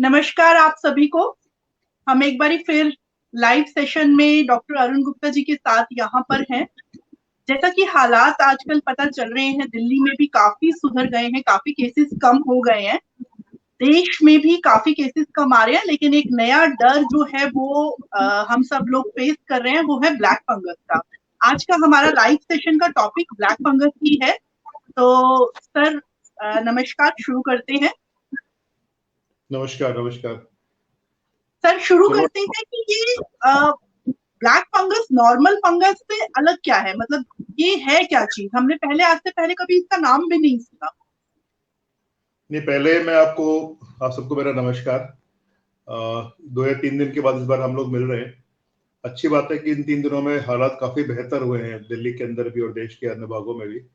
नमस्कार आप सभी को। हम एक बारी फिर लाइव सेशन में डॉक्टर अरुण गुप्ता जी के साथ यहाँ पर हैं। जैसा कि हालात आजकल पता चल रहे हैं, दिल्ली में भी काफी सुधर गए हैं, काफी केसेस कम हो गए हैं, देश में भी काफी केसेस कम आ रहे हैं, लेकिन एक नया डर जो है वो हम सब लोग फेस कर रहे हैं, वो है ब्लैक फंगस का। आज का हमारा लाइव सेशन का टॉपिक ब्लैक फंगस ही है। तो सर नमस्कार, शुरू करते हैं। नमस्कार नमस्कार। सर शुरू चलो, करते हैं कि ये ब्लैक फंगस नॉर्मल फंगस से अलग क्या है, मतलब ये है क्या चीज? हमने पहले, आज से पहले कभी इसका नाम भी नहीं सुना। नहीं, पहले मैं आप सबको मेरा नमस्कार। 2 या 3 दिन के बाद इस बार हम लोग मिल रहे हैं। अच्छी बात है कि इन 3 दिनों में हालात काफी बेहतर हुए हैं, दिल्ली के अंदर भी और देश के अन्य भागों में भी।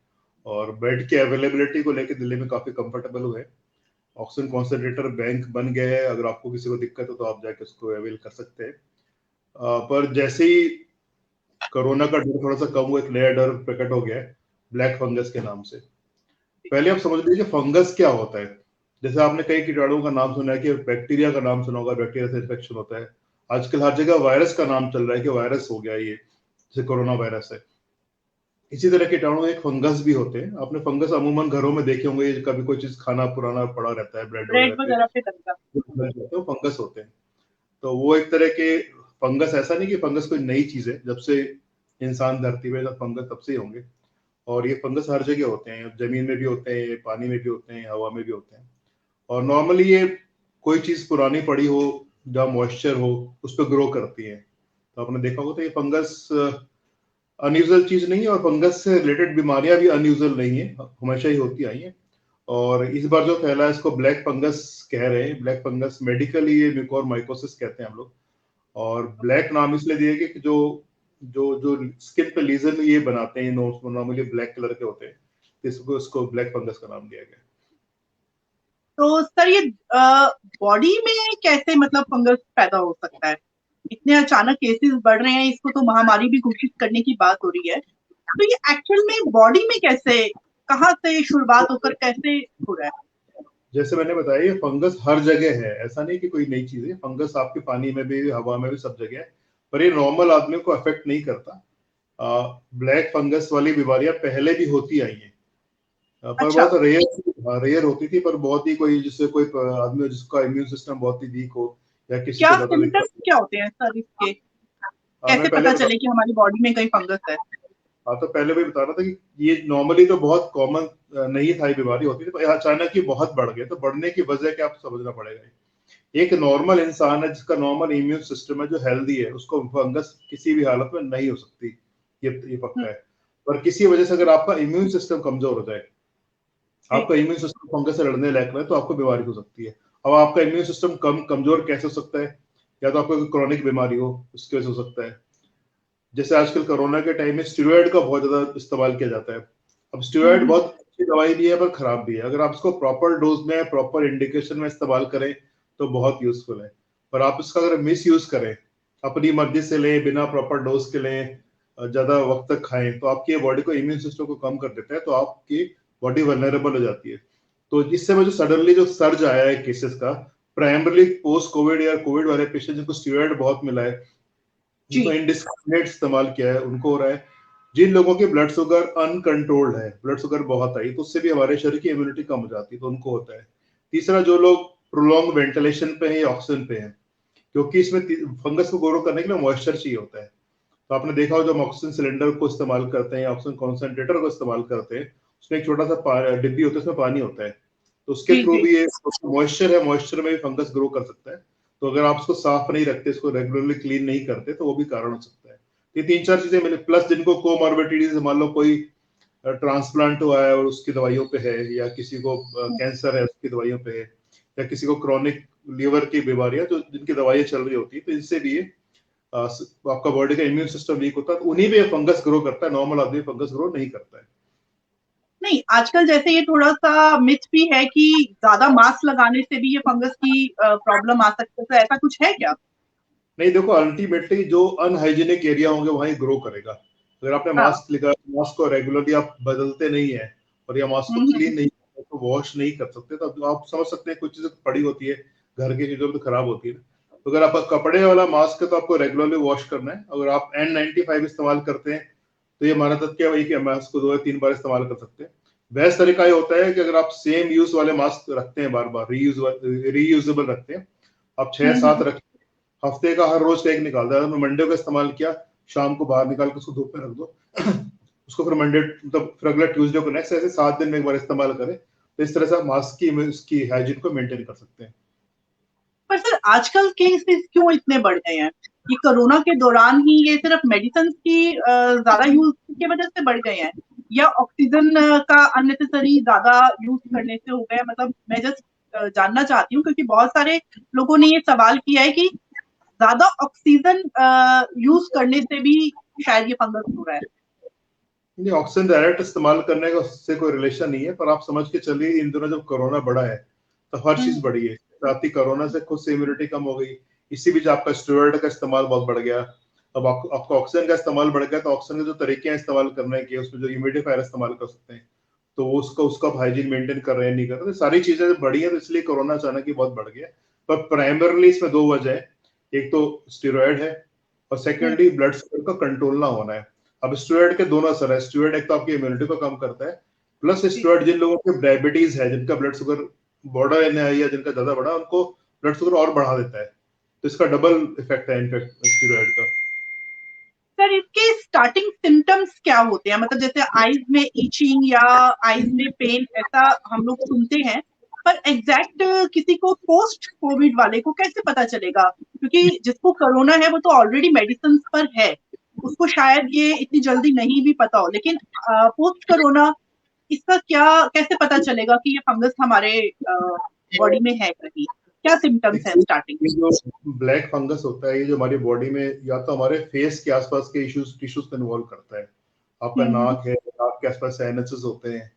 और बेड की अवेलेबिलिटी को लेकर दिल्ली में काफी कंफर्टेबल हुए। ऑक्सीजन कॉन्सेंट्रेटर बैंक बन गए हैं, अगर आपको किसी को दिक्कत हो तो आप जाके उसको अवेल कर सकते हैं। पर जैसे ही कोरोना का डर थोड़ा सा कम हुआ, एक नया डर प्रकट हो गया है ब्लैक फंगस के नाम से। पहले आप समझ लीजिए फंगस क्या होता है। जैसे आपने कई कीटाणुओं का नाम सुना है कि बैक्टीरिया का नाम सुना होगा, बैक्टीरिया से इन्फेक्शन होता है। आजकल हर जगह वायरस का नाम चल रहा है कि वायरस हो गया ये, जैसे कोरोना वायरस है। इसी तरह कीटाणु एक फंगस भी होते हैं। आपने फंगस अमूमन घरों में देखे होंगे, कभी कोई चीज खाना पुराना पड़ा रहता है ब्रेड ब्रेड वगैरह पे, वगैरह पे लगता। तो फंगस होते हैं। तो वो एक तरह के फंगस, ऐसा नहीं कि फंगस कोई नई चीज है, जब से इंसान धरती पे, जब फंगस तब से ही होंगे। और ये फंगस हर जगह होते हैं, जमीन में भी होते हैं, पानी में भी होते हैं, हवा में भी होते हैं। और नॉर्मली ये कोई चीज पुरानी पड़ी हो, जहाँ मॉइस्चर हो, उस पर ग्रो करती है। तो आपने देखा होगा, तो ये फंगस अनयूजुअल चीज नहीं है, और फंगस से रिलेटेड बीमारियां भी अनयूजुअल नहीं है, हमेशा ही होती आई हैं। और इस बार जो फैला है इसको ब्लैक फंगस कह रहे हैं। ब्लैक फंगस मेडिकली ये म्यूकोरमाइकोसिस कहते हैं हम लोग। और ब्लैक नाम इसलिए दिया गया कि जो जो जो स्किन पे लीजन ये बनाते हैं, नॉर्मली ब्लैक कलर के होते हैं, तो इसको ब्लैक फंगस का नाम दिया गया। तो सर ये बॉडी में कैसे, मतलब फंगस पैदा हो सकता है? इतने अचानक केसेस बढ़ रहे हैं, इसको तो महामारी भी घोषित करने की बात हो रही है। तो ये एक्चुअल में बॉडी में कैसे, कहाँ से शुरुआत होकर कैसे हो रहा है? जैसे मैंने बताया, ये फंगस हर जगह है, ऐसा नहीं कि कोई नई चीज है। फंगस आपके पानी में भी, हवा में भी, सब जगह है। पर ये नॉर्मल आदमी को अफेक्ट नहीं करता। ब्लैक फंगस वाली बीमारियां पहले भी होती आई हैं, पर अच्छा, बहुत रेयर रेयर होती थी। पर बहुत ही कोई, जिससे कोई आदमी हो जिसका इम्यून सिस्टम बहुत ही वीक हो, या किसी क्या को ज्यादा सिम्टम्स दिक्कत क्या होते हैं सर इसके? हो। मैं कैसे पहले पता बता चले कि हमारी बॉडी में कहीं फंगस है? हाँ, तो पहले भी बता रहा था कि ये नॉर्मली तो बहुत कॉमन नहीं था, ये बीमारी होती थी, पर अचानक ही बहुत बढ़ गया। तो बढ़ने की वजह क्या, आपको समझना पड़ेगा। एक नॉर्मल इंसान है जिसका नॉर्मल इम्यून सिस्टम है, जो हेल्दी है, उसको फंगस किसी भी हालत में नहीं हो सकती, ये पक्का है। पर किसी वजह से अगर आपका इम्यून सिस्टम कमजोर हो जाए, जी। आपका इम्यून सिस्टम फंगस से लड़ने लायक है, तो आपको बीमारी हो सकती है। अब आपका इम्यून सिस्टम कमजोर कैसे हो सकता है? या तो आपको कोई क्रॉनिक बीमारी हो, उसकी वजह से हो सकता है। जैसे आजकल कोरोना के टाइम में स्टेरॉइड का बहुत ज्यादा इस्तेमाल किया जाता है। अब स्टेरॉइड बहुत अच्छी दवाई भी है, पर खराब भी है। अगर आप इसको प्रॉपर डोज में, प्रॉपर इंडिकेशन में इस्तेमाल करें तो बहुत यूजफुल है। पर आप इसका अगर मिस यूज करें, अपनी मर्जी से लें, बिना प्रॉपर डोज के लें, ज्यादा वक्त तक खाएं, तो आपकी बॉडी को, इम्यून सिस्टम को कम कर देता है, तो आपकी बॉडी वल्नरेबल हो जाती है। तो इस समय जो सडनली जो सर्ज आया है केसेस का, प्राइमरली पोस्ट कोविड या कोविड वाले पेशेंट जिनको स्टेरॉइड बहुत मिला है, जिनको जी। इंडिस्क्रिमिनेट इस्तेमाल किया है, उनको हो रहा है। जिन लोगों की ब्लड शुगर अनकंट्रोल्ड है, ब्लड शुगर बहुत आई, तो उससे भी हमारे शरीर की इम्यूनिटी कम हो जाती है, तो उनको होता है। तीसरा, जो लोग प्रोलॉन्ग वेंटिलेशन पे हैं या ऑक्सीजन पे हैं, क्योंकि इसमें फंगस को ग्रो करने के लिए मॉइस्चर चाहिए होता है। तो आपने देखा हो, जब ऑक्सीजन सिलेंडर को इस्तेमाल करते हैं, ऑक्सीजन कॉन्सेंट्रेटर को इस्तेमाल करते हैं, उसमें एक छोटा सा डिब्बी होता है, उसमें पानी होता है। तो उसके जी। थ्रू जी। भी ये मॉइस्चर है, मॉइस्चर में भी फंगस ग्रो कर सकता है। तो अगर आप इसको साफ नहीं रखते, इसको रेगुलरली क्लीन नहीं करते, तो वो भी कारण हो सकता है। ये 3-4 चीजें मिले, प्लस जिनको कोमॉर्बिडिटीज, मान लो कोई ट्रांसप्लांट हुआ है और उसकी दवाइयों पे है, या किसी को कैंसर है उसकी दवाइयों पे है, या किसी को क्रॉनिक लीवर की बीमारियां जो जिनकी दवाइयां चल रही होती है, तो इनसे भी ये आपका बॉडी का इम्यून सिस्टम वीक होता है, तो उन्हीं पे फंगस ग्रो करता है। नॉर्मल आदमी फंगस ग्रो नहीं करता है। नहीं, आजकल जैसे ये थोड़ा सा मिथ भी है कि ज्यादा मास्क लगाने से भी ये फंगस की प्रॉब्लम आ सकती है, तो ऐसा कुछ है क्या? नहीं, देखो, अल्टीमेटली जो अनहाइजीनिक एरिया होंगे वहीं ग्रो करेगा। अगर आपने हाँ। मास्क लगा, मास्क को रेगुलरली आप बदलते नहीं है, और या मास्क को हम्म। क्लीन नहीं करते, तो वॉश नहीं कर सकते, तो आप समझ सकते हैं कुछ चीजें पड़ी होती है, घर की चीजों तो खराब होती है। तो अगर आप कपड़े वाला मास्क है तो आपको रेगुलरली वॉश करना है। अगर आप N95 इस्तेमाल करते हैं तो ये माना तक क्या वही कि मास्क को 2 या 3 बार इस्तेमाल कर सकते हैं। बेस्ट तरीका ये होता है कि अगर आप सेम यूज वाले मास्क रखते हैं, बार बार रीयूजेबल रखते हैं, आप 6-7 रख, हफ्ते का हर रोज का एक निकाल दो। मंडे को इस्तेमाल किया, शाम को बाहर निकाल के उसको धूप में रख दो उसको फिर मंडे मतलब रेगुलर ट्यूसडे को नेक्स्ट, ऐसे 7 दिन में एक बार इस्तेमाल करें। तो इस तरह से आप मास्क की उसकी हाइजीन को मेंटेन कर सकते हैं। पर सर आजकल केसेस क्यों इतने बढ़ गए हैं? ये कोरोना के दौरान ही ये सिर्फ मेडिसिन की ज्यादा यूज की वजह से बढ़ गए हैं, या ऑक्सीजन का अननेसेसरी ज्यादा यूज करने से हो गया? मतलब मैं जस्ट जानना चाहती हूँ, क्योंकि बहुत सारे लोगों ने ये सवाल किया है कि ज्यादा ऑक्सीजन यूज करने से भी शायद ये फंगस हो रहा है। नहीं, ऑक्सीजन डायरेक्ट इस्तेमाल करने का उससे कोई रिलेशन नहीं है, पर आप समझ के चलिए इन दिनों जब कोरोना बढ़ा है तो हर चीज बढ़ी है। साथ ही कोरोना से खुद से इम्यूनिटी कम हो गई, इसी बीच आपका स्टेरॉइड का इस्तेमाल बहुत बढ़ गया। अब आपका ऑक्सीजन का इस्तेमाल बढ़ गया तो ऑक्सीजन के जो तरीके हैं इस्तेमाल करने के, उसमें जो ह्यूमिडिफायर इस्तेमाल कर सकते हैं, तो वो उसका हाइजीन मेंटेन कर रहे हैं नहीं कर रहे, तो सारी चीजें बढ़ी है, तो इसलिए कोरोना अचानक ही बहुत बढ़ गया। पर प्राइमरली इसमें 2 वजह है, एक तो स्टेरॉइड है और सेकेंडली ब्लड शुगर का कंट्रोल ना होना है। अब स्टेरॉइड के दोनों असर है। स्टेरॉइड एक तो आपकी इम्यूनिटी को कम करता है, प्लस स्टेरॉइड जिन लोगों के डायबिटीज है, जिनका ब्लड शुगर बॉर्डर है या जिनका ज्यादा बढ़ा, उनको ब्लड शुगर और बढ़ा देता है। तो इसका डबल इफेक्ट है इनफेक्ट स्टेरॉइड का। सर इसके स्टार्टिंग सिम्टम्स क्या होते हैं? मतलब जैसे आईज में इचिंग या आईज में पेन, ऐसा हम लोग सुनते हैं, पर एग्जैक्ट किसी को पोस्ट कोविड वाले को कैसे पता चलेगा? क्योंकि जिसको कोरोना है वो तो ऑलरेडी मेडिसिन पर है, उसको शायद ये इतनी जल्दी नहीं भी पता हो, लेकिन पोस्ट कोरोना इसका क्या, कैसे पता चलेगा कि ये फंगस हमारे बॉडी में है कहीं? क्या सिम्टम्स है स्टार्टिंग? ये जो ब्लैक फंगस होता है, ये जो हमारी बॉडी में या तो हमारे फेस के आसपास के टिश्यूज को इन्वॉल्व करता है। आपका नाक है, नाक के आसपास साइनसेस होते हैं,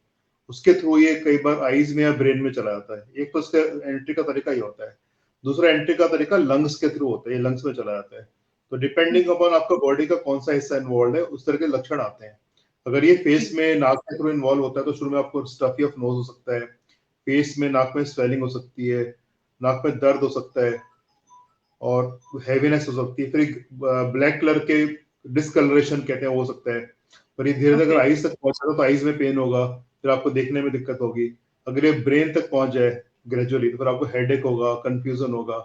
उसके थ्रू ये कई बार आईज में या ब्रेन में चला जाता है। एक तो इसका एंट्री का तरीका ही होता है, दूसरा एंट्री का तरीका लंग्स के थ्रू होता है, ये लंग्स में चला जाता है। तो डिपेंडिंग अपॉन आपका बॉडी का कौन सा हिस्सा इन्वॉल्व है, उस तरह के लक्षण आते हैं। अगर ये फेस में नाक के थ्रू इन्वॉल्व होता है तो शुरू में आपको स्टफी ऑफ नोज हो सकता है, फेस में नाक में स्वेलिंग हो सकती है, नाक में दर्द हो सकता है और हैवीनेस हो सकती है। फिर ब्लैक कलर के डिसकलरेशन कहते हैं वो हो सकता है। पर ये धीरे धीरे अगर आईज तक पहुंचा तो आईज में पेन होगा, फिर आपको देखने में दिक्कत होगी। अगर ये ब्रेन तक पहुंच जाए ग्रेजुअली तो फिर आपको हेडेक होगा, कंफ्यूजन होगा,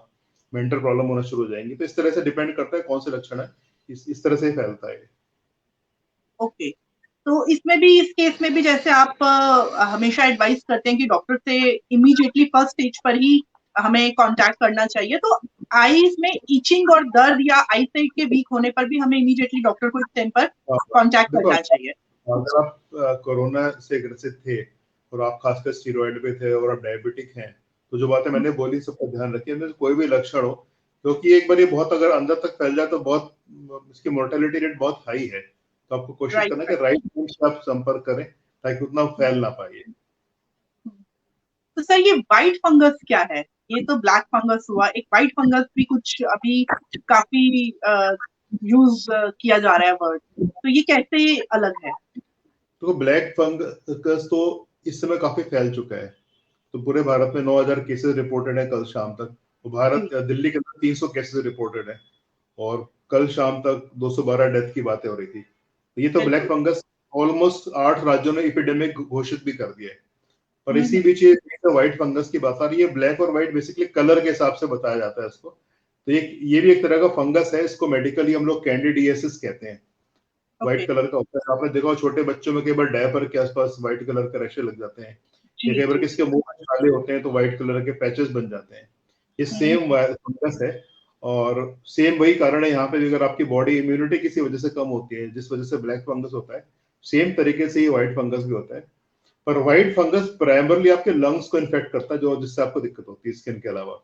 मेंटल प्रॉब्लम होना शुरू हो जाएंगी। तो इस तरह से डिपेंड करता है कौन से लक्षण है, इस तरह से ही फैलता है। ओके, तो इसमें भी, इस केस में भी जैसे आप हमेशा एडवाइस करते हैं कि डॉक्टर से इमीडिएटली फर्स्ट स्टेज पर ही हमें कांटेक्ट करना चाहिए, तो आईज में इचिंग और दर्द या आई साइट के वीक होने पर भी हमें इमीडिएटली डॉक्टर को इस टाइम पर कांटेक्ट करना चाहिए? अगर आप कोरोना से ग्रसित थे और आप खासकर स्टीरॉइड पे थे और आप डायबिटिक हैं, तो जो बातें मैंने बोली सबका ध्यान रखिए। अंदर कोई भी लक्षण हो, क्योंकि एक बार ये बहुत अगर अंदर तक फैल जाए तो बहुत इसकी मोर्टेलिटी रेट बहुत हाई है। तो आपको कोशिश करना कि राइट टाइम से आप संपर्क करें ताकि उतना फैल ना पाए। तो सर ये व्हाइट फंगस क्या है? ये तो ब्लैक फंगस हुआ, एक व्हाइट फंगस भी कुछ अभी काफी यूज किया जा रहा है वर्ड, तो ये कैसे अलग है? तो ब्लैक फंगस तो इस समय काफी फैल चुका है। तो पूरे भारत में 9,000 केसेस रिपोर्टेड है कल शाम तक। तो दिल्ली के अंदर 300 केसेस रिपोर्टेड है और कल शाम तक 212 डेथ की बातें हो रही थी। तो ये तो ब्लैक फंगस ऑलमोस्ट 8 राज्यों ने एपिडेमिक घोषित भी कर दिया है। और इसी बीच ये तो व्हाइट फंगस की बात आ रही है। ब्लैक और व्हाइट बेसिकली कलर के हिसाब से बताया जाता है इसको। तो ये भी एक तरह का फंगस है, इसको मेडिकली हम लोग कैंडिडियासिस कहते हैं। व्हाइट कलर का होता है, आपने देखा छोटे बच्चों में कई बार डायपर के आसपास व्हाइट कलर के रैशेस लग जाते हैं, या कई बार किसके मुंह में छाले होते हैं तो व्हाइट कलर के पैचेस बन जाते हैं। ये सेम फंगस है और सेम वही कारण है यहाँ पे भी। अगर आपकी बॉडी इम्यूनिटी किसी वजह से कम होती है, जिस वजह से ब्लैक फंगस होता है, सेम तरीके से ये व्हाइट फंगस भी होता है। पर व्हाइट फंगस प्राइमरली आपके लंग्स को इन्फेक्ट करता है, जो जिससे आपको दिक्कत होती है स्किन के अलावा।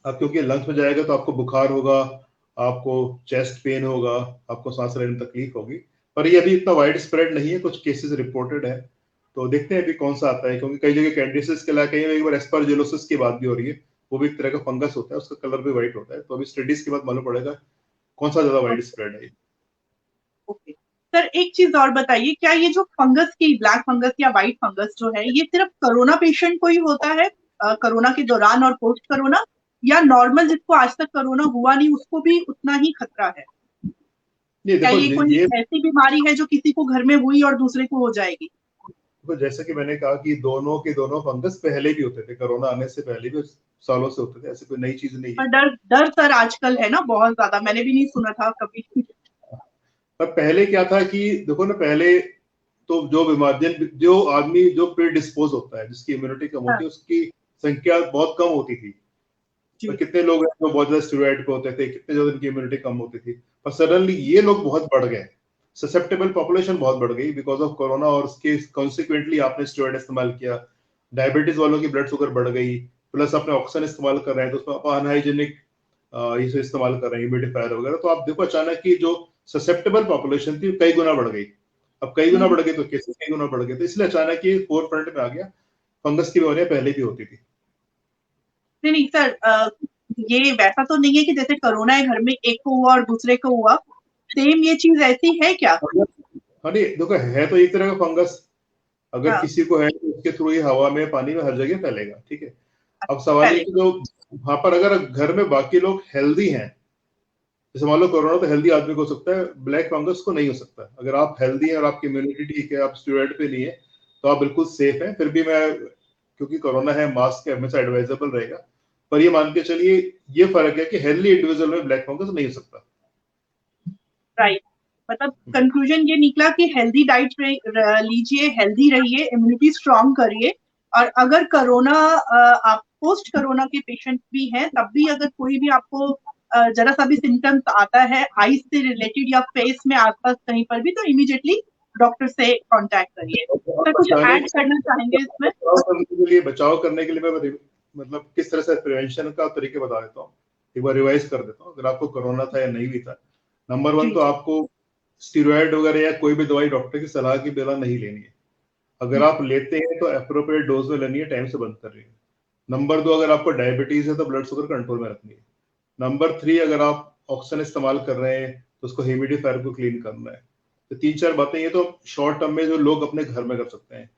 अब क्योंकि लंग्स में जाएगा तो आपको बुखार होगा, आपको चेस्ट पेन होगा, आपको सांस लेने में तकलीफ होगी। पर ये अभी इतना वाइड स्प्रेड नहीं है, कुछ केसेस रिपोर्टेड है। तो देखते हैं अभी कौन सा आता है, क्योंकि कई जगह कैंडिडियासिस के अलावा कई बार एस्परजिलोसिस की बात भी हो रही है। वो भी एक तरह का फंगस होता है, उसका कलर भी व्हाइट होता है। तो अभी स्टडीज के बाद मालूम पड़ेगा कौन सा ज्यादा वाइड स्प्रेड है। ओके सर, एक चीज और बताइए, क्या ये जो फंगस की, ब्लैक फंगस या व्हाइट फंगस जो है, ये सिर्फ कोरोना पेशेंट को ही होता है, कोरोना के दौरान और पोस्ट कोरोना, या नॉर्मल जिसको आज तक कोरोना हुआ नहीं उसको भी उतना ही खतरा है? नहीं क्या देखो, ये कोई ये ऐसी बीमारी है जो किसी को घर में हुई और दूसरे को हो जाएगी? तो जैसे कि मैंने कहा कि दोनों के दोनों फंगस पहले भी होते थे, कोरोना आने से पहले भी सालों से होते थे, ऐसी कोई नई चीज नहीं पर है। डर डर सर आजकल है ना बहुत ज्यादा, मैंने भी नहीं सुना था कभी। पर पहले क्या था कि देखो ना, पहले तो जो बीमारी, जो आदमी जो प्रीडिस्पोज होता है, जिसकी इम्यूनिटी कम हाँ होती है, उसकी संख्या बहुत कम होती थी। जी। पर कितने लोग हैं जो बहुत ज्यादा स्टेरॉइड पे होते थे, कितने ज्यादा इनकी इम्यूनिटी कम होती थी, पर सडनली ये लोग बहुत बढ़ गए, ससेप्टेबल पॉपुलेशन बहुत बढ़ गई बिकॉज ऑफ कोरोना, और उसके कॉन्सिक्वेंटली आपने स्टेरॉइड इस्तेमाल किया, डायबिटीज वालों की ब्लड शुगर बढ़ गई, प्लस आपने ऑक्सीजन इस्तेमाल कर रहे हैं तो उसमें आप अनहाइजेनिक इसे इस्तेमाल कर रहे हैं, ह्यूमिडिफायर वगैरह, तो आप देखो अचानक की जो ससेप्टेबल पॉपुलेशन थी कई गुना बढ़ गई। अब कई गुना बढ़ गई तो केसेस कई गुना बढ़ गए, तो इसलिए अचानक ये फोर फ्रंट में आ गया। फंगस की बीमारियां पहले भी होती थी। नहीं नहीं सर, ये वैसा तो नहीं है कि जैसे कोरोना है घर में एक को हुआ और दूसरे को हुआ, सेम ये चीज ऐसी है क्या? हाँ नहीं देखो, है तो एक तरह का फंगस, अगर हाँ किसी को है तो उसके थ्रू ही हवा में, पानी में, हर जगह फैलेगा, ठीक है। अब सवाल ये पहले। कि जो वहां पर अगर घर में बाकी लोग हेल्दी हैं, जैसे मान लो कोरोना तो हेल्दी आदमी को हो सकता है, ब्लैक फंगस को नहीं हो सकता। अगर आप हेल्दी हैं और आपकी इम्यूनिटी ठीक है, आप स्टेरॉइड पे नहीं है, तो आप बिल्कुल सेफ हैं। फिर भी मैं, क्योंकि कोरोना है, मास्क हमेशा एडवाइजेबल रहेगा, पर ये मान के चलिए ये फर्क है कि हेल्दी इंडिविजुअल में ब्लैक फंगस नहीं हो सकता। राइट, मतलब कंक्लूजन ये निकला कि हेल्दी डाइट लीजिए, हेल्दी रहिए, इम्यूनिटी स्ट्रांग करिए, और अगर कोरोना आप पोस्ट कोरोना के पेशेंट भी हैं तब भी अगर कोई भी आपको जरा सा भी सिम्टम्स आता है आईज से रिलेटेड या फेस में आसपास कहीं पर भी, तो इमीडिएटली डॉक्टर से कांटेक्ट करिए। तो कुछ ऐड करना चाहेंगे इसमें? बचाव करने के लिए मैं मतलब किस तरह से प्रिवेंशन का तरीके बता देता हूँ, एक बार रिवाइज कर देता हूँ। अगर आपको कोरोना था या नहीं भी था, नंबर वन तो आपको स्टीरॉयड वगैरह या कोई भी दवाई डॉक्टर की सलाह की बिना नहीं लेनी है। अगर आप लेते हैं तो एप्रोप्रिएट डोज में लेनी है, टाइम से बंद कर रही है। नंबर दो, अगर आपको डायबिटीज है तो ब्लड शुगर कंट्रोल में रखनी है। नंबर थ्री, अगर आप ऑक्सीजन इस्तेमाल कर रहे हैं तो उसको ह्यूमिडिफायर को क्लीन करना है। तो तीन चार बातें ये तो शॉर्ट टर्म में जो लोग अपने घर में कर सकते हैं।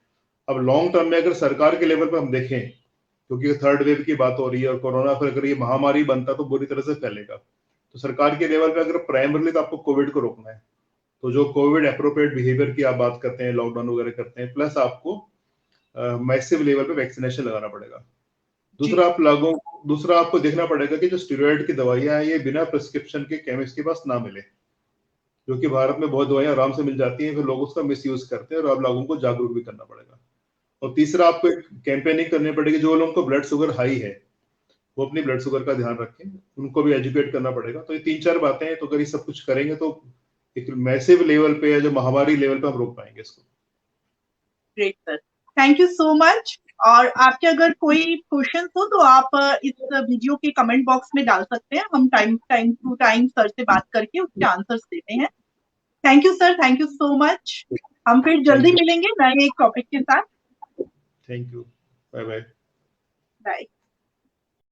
अब लॉन्ग टर्म में अगर सरकार के लेवल पर हम देखें, क्योंकि थर्ड वेव की बात हो रही है और कोरोना फिर अगर ये महामारी बनता तो बुरी तरह से फैलेगा, तो सरकार के लेवल पे अगर प्राइमरली तो आपको कोविड को रोकना है, तो जो कोविड एप्रोप्रिएट बिहेवियर की आप बात करते हैं, लॉकडाउन वगैरह करते हैं, प्लस आपको मैसिव लेवल पे वैक्सीनेशन लगाना पड़ेगा। दूसरा आपको देखना पड़ेगा कि जो स्टेरॉइड की दवाइयां हैं ये बिना प्रिस्क्रिप्शन के केमिस्ट के पास ना मिले, जो कि भारत में बहुत दवाइयां आराम से मिल जाती हैं, फिर लोग उसका मिस यूज करते हैं, और आप लोगों को जागरूक भी करना पड़ेगा। और तीसरा, आपको एक कैंपेनिंग करनी पड़ेगी, जो लोगों को ब्लड शुगर हाई है वो अपनी ब्लड शुगर का ध्यान रखें, उनको भी एजुकेट करना पड़ेगा। तो ये तीन चार बातें हैं, तो अगर ये सब कुछ करेंगे तो एक मैसिव लेवल पे या जो महामारी लेवल पे हम रोक पाएंगे इसको। Great sir, thank you so much. और आपके अगर कोई क्वेश्चन हो तो आप इस वीडियो के कमेंट बॉक्स में डाल सकते हैं, हम टाइम टू टाइम सर से बात करके उसके आंसर्स देते हैं। Thank you sir, thank you so much. हम फिर जल्दी मिलेंगे नए एक टॉपिक के साथ। Thank you, bye bye. Bye.